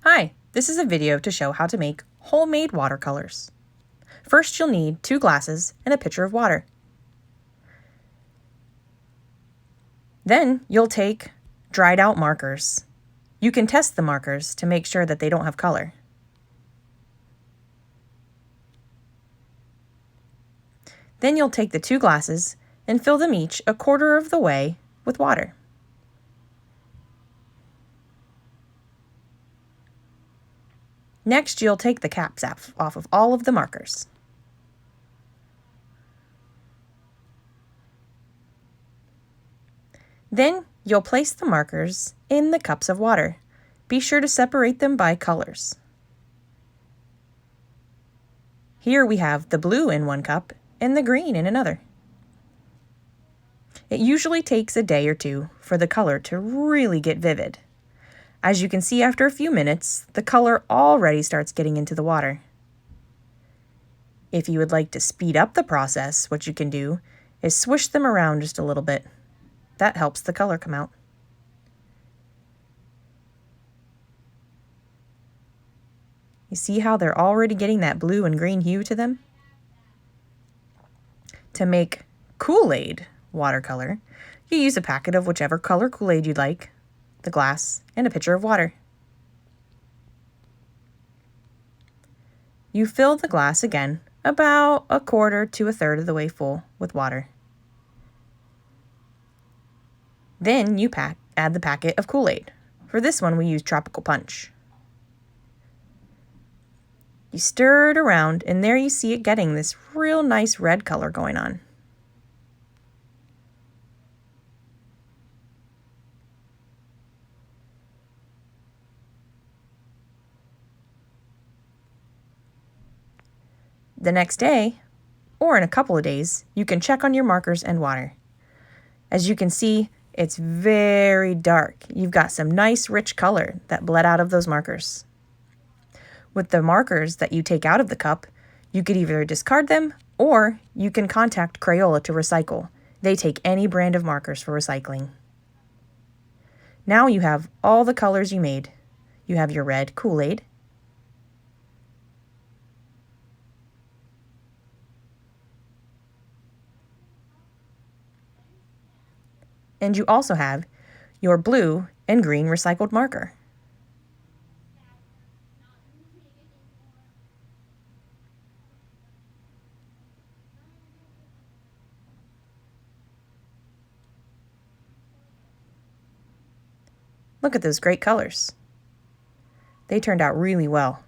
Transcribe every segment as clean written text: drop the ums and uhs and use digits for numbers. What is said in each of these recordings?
Hi, this is a video to show how to make homemade watercolors. First, you'll need 2 glasses and a pitcher of water. Then you'll take dried out markers. You can test the markers to make sure that they don't have color. Then you'll take the 2 glasses and fill them each a quarter of the way with water. Next, you'll take the caps off of all of the markers. Then you'll place the markers in the cups of water. Be sure to separate them by colors. Here we have the blue in one cup and the green in another. It usually takes a day or two for the color to really get vivid. As you can see, after a few minutes, the color already starts getting into the water. If you would like to speed up the process, what you can do is swish them around just a little bit. That helps the color come out. You see how they're already getting that blue and green hue to them? To make Kool-Aid watercolor, you use a packet of whichever color Kool-Aid you'd like, the glass, and a pitcher of water. You fill the glass again about a quarter to a third of the way full with water. Then you add the packet of Kool-Aid. For this one, we use Tropical Punch. You stir it around, and there you see it getting this real nice red color going on. The next day, or in a couple of days, you can check on your markers and water. As you can see, it's very dark. You've got some nice rich color that bled out of those markers. With the markers that you take out of the cup, you could either discard them or you can contact Crayola to recycle. They take any brand of markers for recycling. Now you have all the colors you made. You have your red Kool-Aid, and you also have your blue and green recycled marker. Look at those great colors. They turned out really well.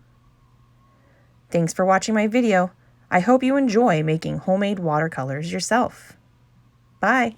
Thanks for watching my video. I hope you enjoy making homemade watercolors yourself. Bye.